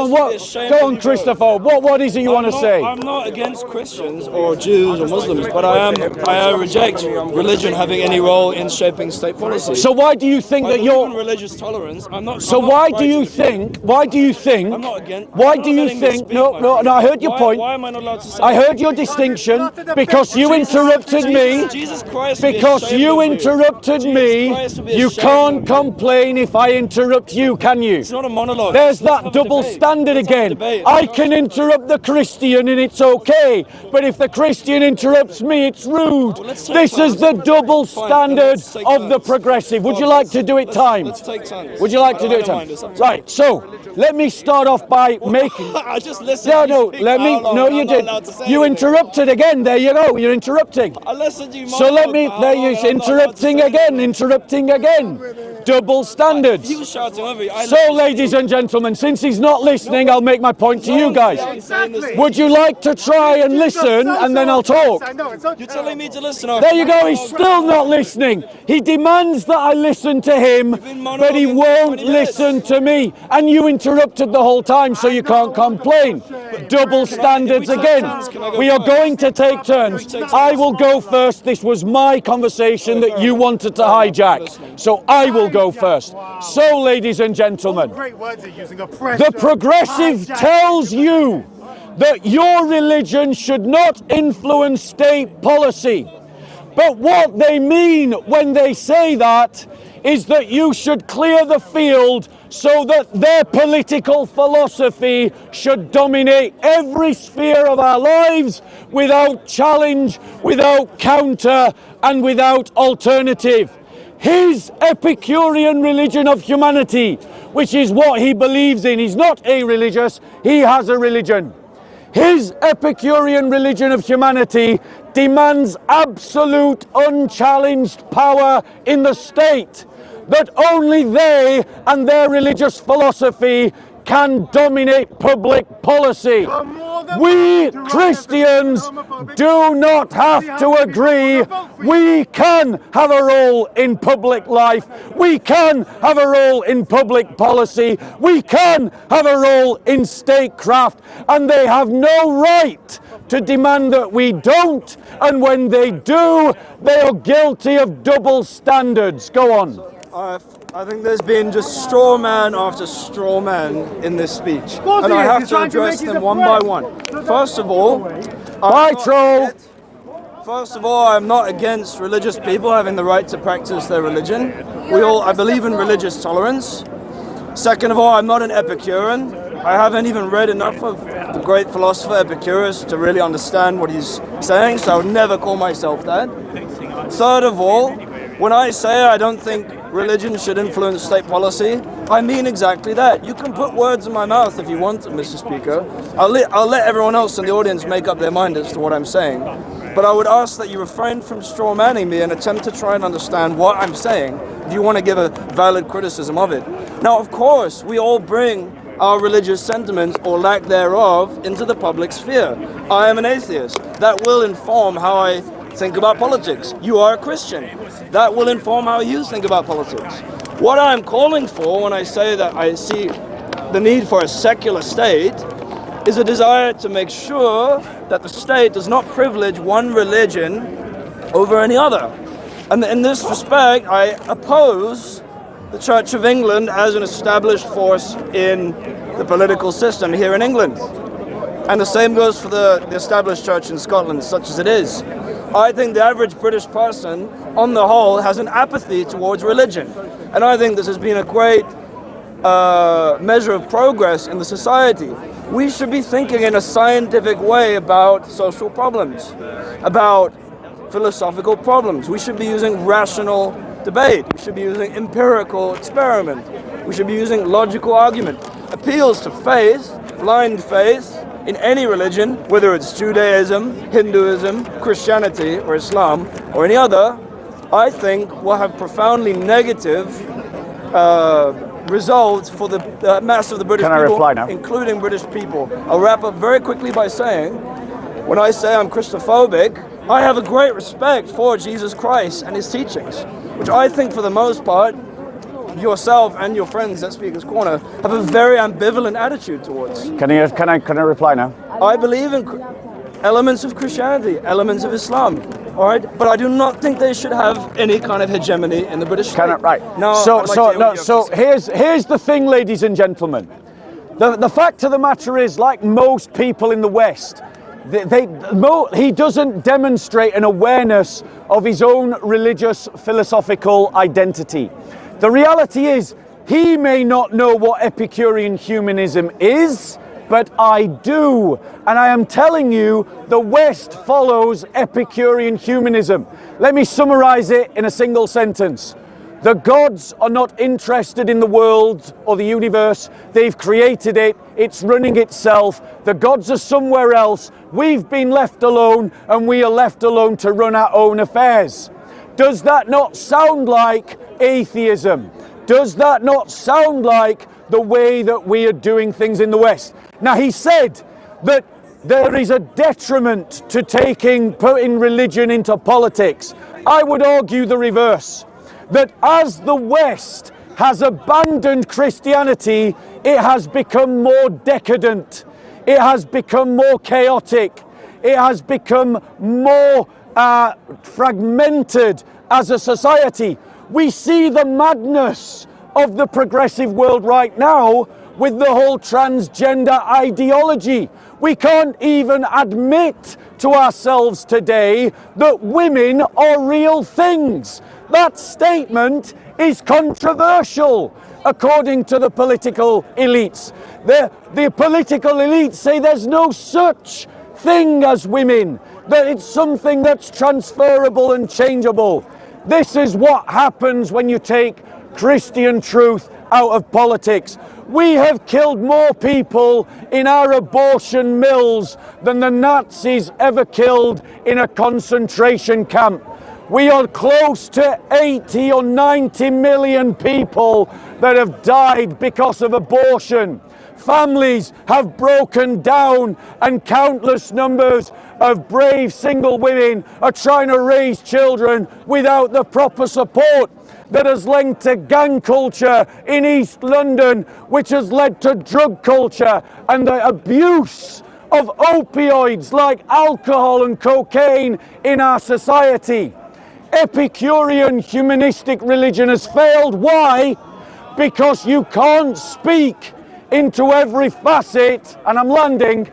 Go on, Christopher. What is it you want to say? I'm not against Christians or Jews or Muslims, but I reject religion having any role in shaping state policy. So why do you think that you're religious tolerance? I'm not. So why do you think? I'm not against. Why do you think? No. I heard your point. Why am I not allowed to say? I heard your distinction because you interrupted me. Jesus Christ. Because you interrupted me, you can't complain if I interrupt you, can you? It's not a monologue. There's that double standard again. I can interrupt the Christian and it's okay, but if the Christian interrupts me, it's rude. This is the double standard of the progressive. Would you like to do it time? Let's take time. Would you like to do it time? Right, so let me start off by making... I just listened. No, you did. You interrupted again. There you go. You're interrupting. I listened to you. So let me... There you interrupting again. Double standards. He was shouting over you. So, ladies and gentlemen, since he's not listening, I'll make my point to you guys. Would you like to try and listen, and then I'll talk? You're telling me to listen. There you go. He's still not listening. He demands that I listen to him, but he won't listen to me. And you interrupted the whole time, so you can't complain. Double standards again. We are going to take turns. I will go first. This was my conversation that you wanted to hijack, so I will go first. So, ladies and gentlemen, the progressive tells you that your religion should not influence state policy. But what they mean when they say that is that you should clear the field so that their political philosophy should dominate every sphere of our lives without challenge, without counter, and without alternative. His Epicurean religion of humanity, which is what he believes in, he's not a-religious, he has a religion. His Epicurean religion of humanity demands absolute, unchallenged power in the state, that only they and their religious philosophy can dominate public policy. We Christians do not have to agree. We can have a role in public life. We can have a role in public policy. We can have a role in statecraft. And they have no right to demand that we don't. And when they do, they are guilty of double standards. Go on. I think there's been just straw man after straw man in this speech, and I have to address them one by one. First of all, I'm not against religious people having the right to practice their religion. I believe in religious tolerance. Second of all, I'm not an Epicurean. I haven't even read enough of the great philosopher Epicurus to really understand what he's saying, so I would never call myself that. Third of all, when I say I don't think religion should influence state policy, I mean exactly that. You can put words in my mouth if you want to, Mr. Speaker. I'll let everyone else in the audience make up their mind as to what I'm saying. But I would ask that you refrain from straw-manning me and attempt to try and understand what I'm saying if you want to give a valid criticism of it. Now, of course, we all bring our religious sentiments or lack thereof into the public sphere. I am an atheist. That will inform how I think about politics. You are a Christian. That will inform how you think about politics. What I'm calling for when I say that I see the need for a secular state is a desire to make sure that the state does not privilege one religion over any other. And in this respect, I oppose the Church of England as an established force in the political system here in England. And the same goes for the established church in Scotland, such as it is. I think the average British person, on the whole, has an apathy towards religion. And I think this has been a great measure of progress in the society. We should be thinking in a scientific way about social problems, about philosophical problems. We should be using rational debate. We should be using empirical experiment. We should be using logical argument. Appeals to faith, blind faith, in any religion, whether it's Judaism, Hinduism, Christianity, or Islam, or any other, I think will have profoundly negative results for the mass of the British people, including British people. I'll wrap up very quickly by saying, when I say I'm Christophobic, I have a great respect for Jesus Christ and his teachings, which I think for the most part, yourself and your friends at Speaker's Corner have a very ambivalent attitude towards. Can I reply now? I believe in elements of Christianity, elements of Islam, all right? But I do not think they should have any kind of hegemony in the British state. Right. No, So here's the thing, ladies and gentlemen. The fact of the matter is, like most people in the West, he doesn't demonstrate an awareness of his own religious philosophical identity. The reality is, he may not know what Epicurean humanism is, but I do. And I am telling you, the West follows Epicurean humanism. Let me summarize it in a single sentence. The gods are not interested in the world or the universe. They've created it. It's running itself. The gods are somewhere else. We've been left alone, and we are left alone to run our own affairs. Does that not sound like atheism? Does that not sound like the way that we are doing things in the West? Now, he said that there is a detriment to putting religion into politics. I would argue the reverse. That as the West has abandoned Christianity, it has become more decadent. It has become more chaotic. It has become more fragmented as a society. We see the madness of the progressive world right now with the whole transgender ideology. We can't even admit to ourselves today that women are real things. That statement is controversial, according to the political elites. The political elites say there's no such thing as women, that it's something that's transferable and changeable. This is what happens when you take Christian truth out of politics. We have killed more people in our abortion mills than the Nazis ever killed in a concentration camp. We are close to 80 or 90 million people that have died because of abortion. Families have broken down, and countless numbers of brave single women are trying to raise children without the proper support. That has led to gang culture in East London, which has led to drug culture and the abuse of opioids like alcohol and cocaine in our society. Epicurean humanistic religion has failed. Why? Because you can't speak into every facet, and I'm landing,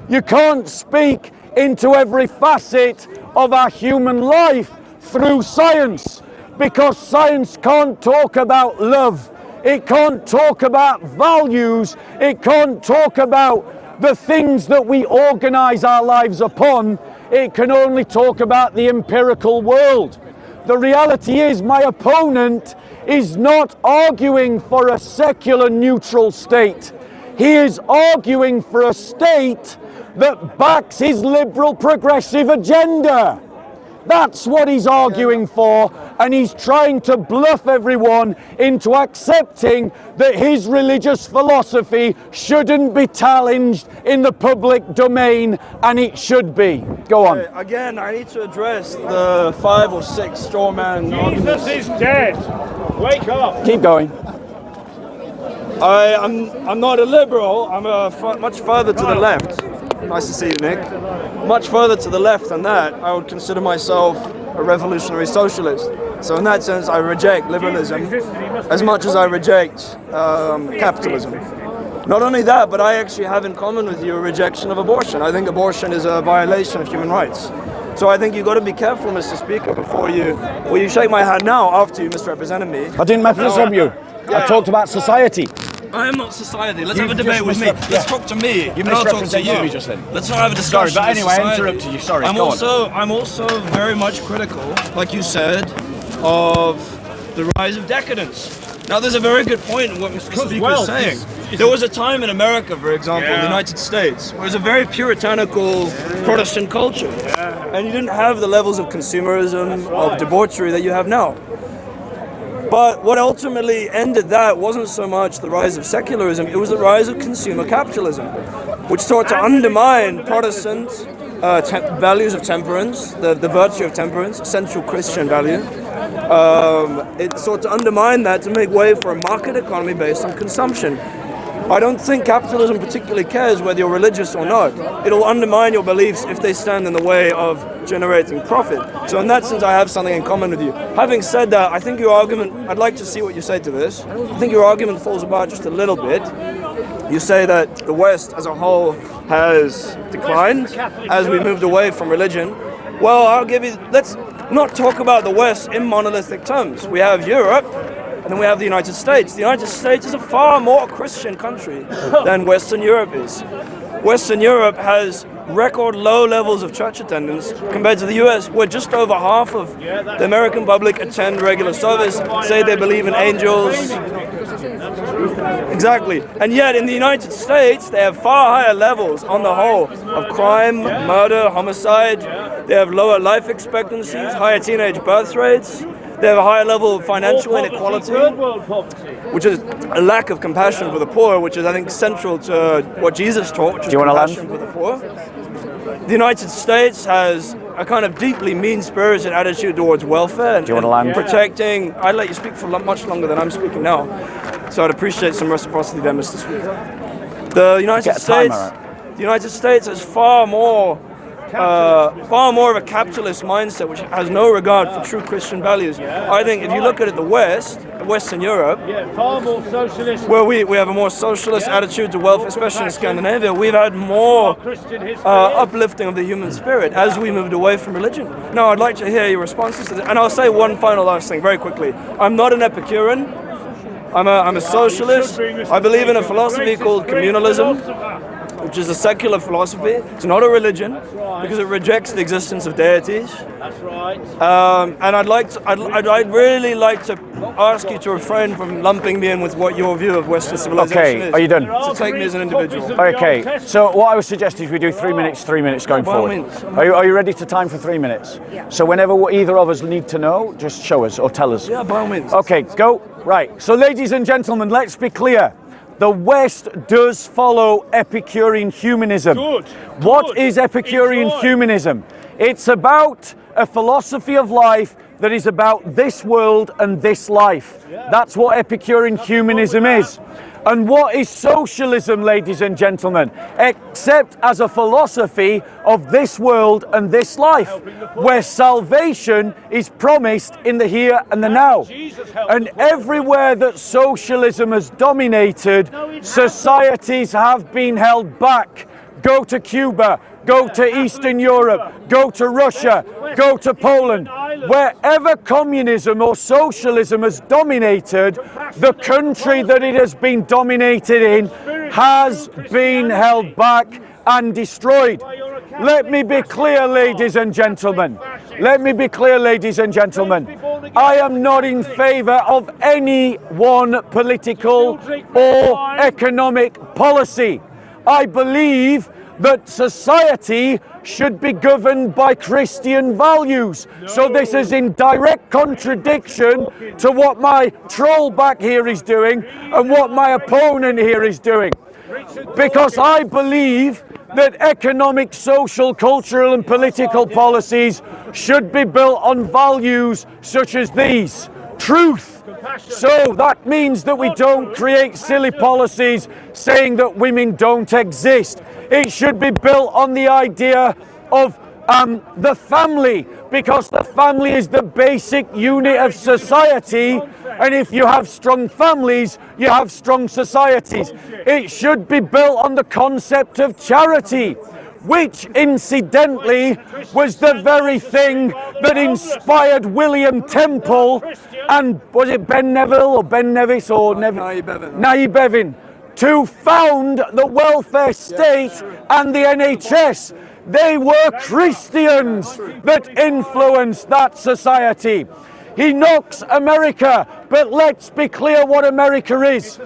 you can't speak into every facet of our human life through science, because science can't talk about love, it can't talk about values, it can't talk about the things that we organize our lives upon. It can only talk about the empirical world. The reality is, my opponent is not arguing for a secular neutral state. He is arguing for a state that backs his liberal progressive agenda. That's what he's arguing for, and he's trying to bluff everyone into accepting that his religious philosophy shouldn't be challenged in the public domain, and it should be. Go on. Again, I need to address the 5 or 6 straw man arguments. Jesus is dead. Wake up. Keep going. I'm not a liberal. I'm much further to the left. Nice to see you, Nick. Much further to the left than that, I would consider myself a revolutionary socialist. So in that sense, I reject liberalism as much as I reject capitalism. Not only that, but I actually have in common with you a rejection of abortion. I think abortion is a violation of human rights. So I think you've got to be careful, Mr. Speaker, before you shake my hand now after you misrepresented me. I didn't misrepresent you. I talked about society. I am not society. Let's have a debate with me. Let's talk to me. You and I'll talk to you. me just then. Let's not have a discussion. Sorry, but anyway, society. I interrupted you. Sorry. I'm also very much critical, like you said, of the rise of decadence. Now, there's a very good point in what Mr. Speaker is saying. There was a time in America, for example, in the United States, where it was a very puritanical Protestant culture, and you didn't have the levels of consumerism, of debauchery that you have now. But what ultimately ended that wasn't so much the rise of secularism, it was the rise of consumer capitalism, which sought to undermine Protestant values of temperance, the virtue of temperance, essential Christian value. It's sought to undermine that to make way for a market economy based on consumption. I don't think capitalism particularly cares whether you're religious or not. It'll undermine your beliefs if they stand in the way of generating profit. So in that sense, I have something in common with you. Having said that, I think your argument, I'd like to see what you say to this. I think your argument falls apart just a little bit. You say that the West as a whole has declined as we moved away from religion. Well, I'll give you, let's not talk about the West in monolithic terms. We have Europe, and then we have the United States. The United States is a far more Christian country than Western Europe is. Western Europe has record low levels of church attendance compared to the US, where just over half of the American public attend regular service, say they believe in angels. Exactly. And yet in the United States, they have far higher levels on the whole of crime, murder, homicide. They have lower life expectancies, higher teenage birth rates. They have a higher level of financial inequality, which is a lack of compassion for the poor, which is, I think, central to what Jesus taught, which is compassion for the poor. The United States has a kind of deeply mean-spirited attitude towards welfare and protecting. I'd let you speak for much longer than I'm speaking now, so I'd appreciate some reciprocity there, Mr. Speaker. The United States has far more of a capitalist mindset, which has no regard for true Christian values. I think if you look at it, the West, Western Europe, far more socialist, where we have a more socialist attitude to wealth, especially in Scandinavia, we've had more uplifting of the human spirit as we moved away from religion. Now, I'd like to hear your responses to this, and I'll say one final last thing very quickly. I'm not an Epicurean. I'm a socialist. I believe in a philosophy called communalism, which is a secular philosophy. It's not a religion because it rejects the existence of deities. That's right. And I'd really like to ask you to refrain from lumping me in with what your view of Western civilization is. Okay, are you done? To take me as an individual. Okay, so what I would suggest is we do 3 minutes going By all forward. means. Are you ready to time for 3 minutes? Yeah. So whenever either of us need to know, just show us or tell us. Yeah, by all means. Okay, go. Right, so ladies and gentlemen, let's be clear. The West does follow Epicurean humanism. What is Epicurean humanism? It's about a philosophy of life that is about this world and this life. That's what Epicurean humanism is. And what is socialism, ladies and gentlemen? Except as a philosophy of this world and this life, where salvation is promised in the here and the now. And everywhere that socialism has dominated, societies have been held back. Go to Cuba, go to Eastern Europe, go to Russia, go to Poland. Wherever communism or socialism has dominated, the country that it has been dominated in has been held back and destroyed. Let me be clear, ladies and gentlemen. Let me be clear, ladies and gentlemen. I am not in favor of any one political or economic policy. I believe that society should be governed by Christian values. So this is in direct contradiction to what my troll back here is doing and what my opponent here is doing. Because I believe that economic, social, cultural and political policies should be built on values such as these. Truth. So that means that we don't create silly policies saying that women don't exist. It should be built on the idea of the family, because the family is the basic unit of society, and if you have strong families, you have strong societies. It should be built on the concept of charity, which incidentally was the very thing that inspired William Temple and was it Ben Neville or Ben Nevis or Naive Bevan to found the welfare state and the NHS. They were Christians that influenced that society. He knocks America, but let's be clear what America is.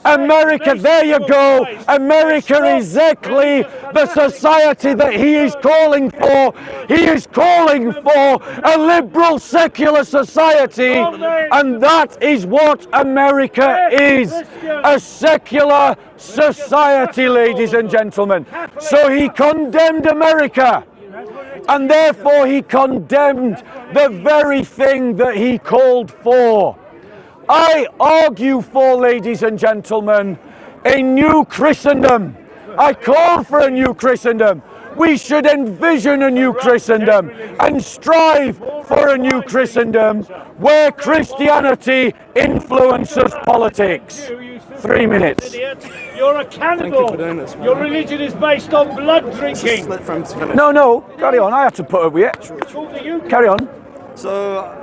America, there you go. America is exactly the society that he is calling for. He is calling for a liberal secular society, and that is what America is. A secular society, ladies and gentlemen. So he condemned America, and therefore he condemned the very thing that he called for. I argue for, ladies and gentlemen, a new Christendom. I call for a new Christendom. We should envision a new Christendom and strive for a new Christendom where Christianity influences politics. 3 minutes. You're a cannibal. for doing this, man. Your religion is based on blood drinking. No, carry on. I have to put up with it. Carry on. So,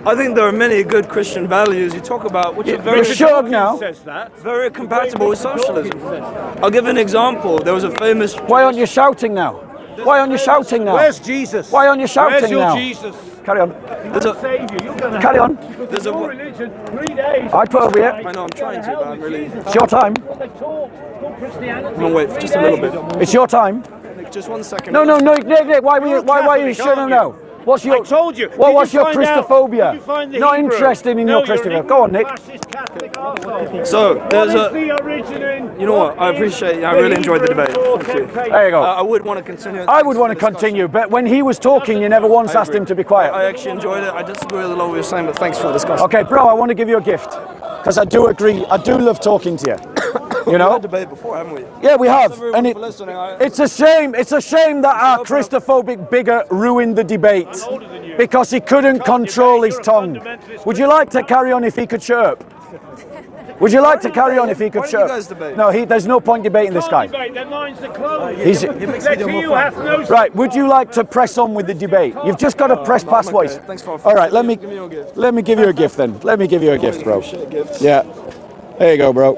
I think there are many good Christian values you talk about, which are very, Shut up now. Says that. very compatible with socialism. I'll give an example. There was a famous. Why aren't you shouting now? Why aren't you shouting now? Where's Jesus? Why aren't you shouting Where's your now? Jesus? Carry on. There's a, Savior, you're going to Carry on. there's a, your religion 3 days. I put up with it. I know I'm trying to, but I'm really. It's your time. They talk. It's called Christianity. I'm gonna wait for just a little bit. It's your time. Just 1 second. No. Nick, why are you Catholic, shutting aren't now? What's your? I told you. Well, Did what's you your find out? Christophobia? Did you find the Not Hebrew? interested in No, your you're an Christophobia. Go on, Nick. fascist Catholic arsehole. So What there's is a. the origin? You know what? I appreciate. I really enjoyed the debate. Thank you. There you go. I would want to continue. I would want to continue, but when he was talking, you never once asked him to be I quiet. actually enjoyed it. I disagree with a lot of what you're saying, but thanks for the discussion. Okay, bro, I want to give you a gift because I do agree. I do love talking to you. You We've know? had debate before, haven't we? Yeah, we have, Everyone and for listening. it's a shame. It's a shame that our Christophobic bigot ruined the debate because he couldn't control his tongue. Would you like to carry on if he could chirp? Would you like to carry on if he could Why don't you chirp? guys debate? No, there's no point debating this guy. Their minds are closed. He's- Their to you hath no Right, would you like to press on with the debate? You've just got to press past I'm okay. voice. Thanks for All right, let me give me your gift. let me give you a gift then. Let me give you a gift, bro. Shit gifts. Yeah. There you go, bro.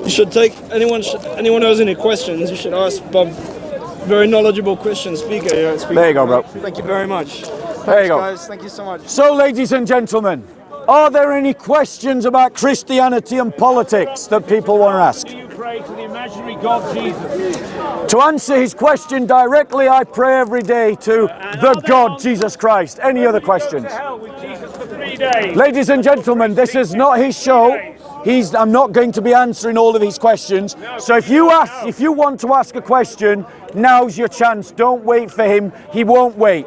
You should take anyone who has any questions. You should ask Bob, very knowledgeable Christian speaker here. There you go, bro. Thank you very much. There you go. Guys, thank you so much. So, ladies and gentlemen, are there any questions about Christianity and politics that people want to ask? Do you pray to the imaginary God Jesus? To answer his question directly, I pray every day to the God, Jesus Christ. Any other Go questions? to hell with Jesus for 3 days. Ladies and gentlemen, this is not his show. I'm not going to be answering all of his questions. So if you want to ask a question, now's your chance. Don't wait for him. He won't wait.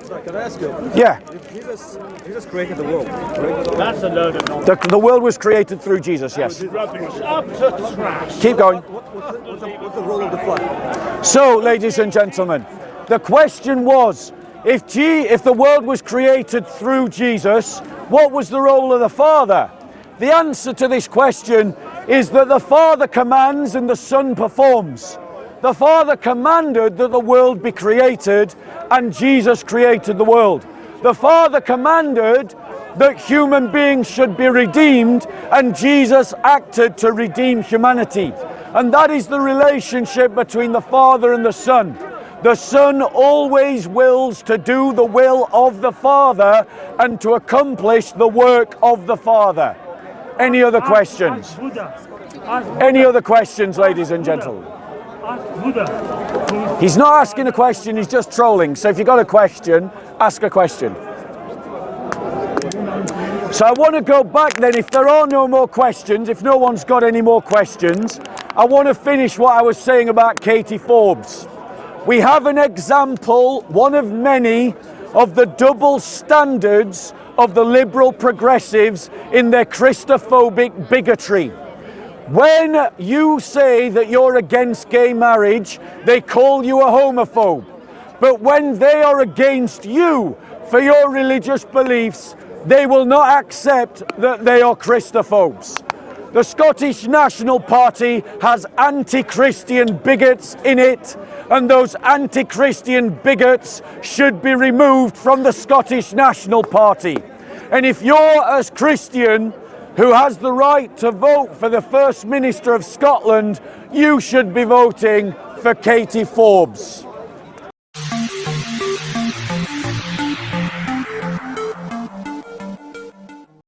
Can I ask you? Yeah. Jesus created the world. That's a load of nonsense. The world was created through Jesus, yes. Rubbish. Up to trash. Keep going. What's the role of the flag? So, ladies and gentlemen, the question was, if the world was created through Jesus, what was the role of the Father? The answer to this question is that the Father commands and the Son performs. The Father commanded that the world be created, and Jesus created the world. The Father commanded that human beings should be redeemed, and Jesus acted to redeem humanity. And that is the relationship between the Father and the Son. The Son always wills to do the will of the Father and to accomplish the work of the Father. Any other questions? Any other questions, ladies and gentlemen? He's not asking a question, he's just trolling. So if you've got a question, ask a question. So I want to go back then, if there are no more questions, if no one's got any more questions, I want to finish what I was saying about Katie Forbes. We have an example, one of many, of the double standards of the liberal progressives in their Christophobic bigotry. When you say that you're against gay marriage, they call you a homophobe. But when they are against you for your religious beliefs, they will not accept that they are Christophobes. The Scottish National Party has anti-Christian bigots in it, and those anti-Christian bigots should be removed from the Scottish National Party. And if you're a Christian who has the right to vote for the First Minister of Scotland, you should be voting for Katie Forbes.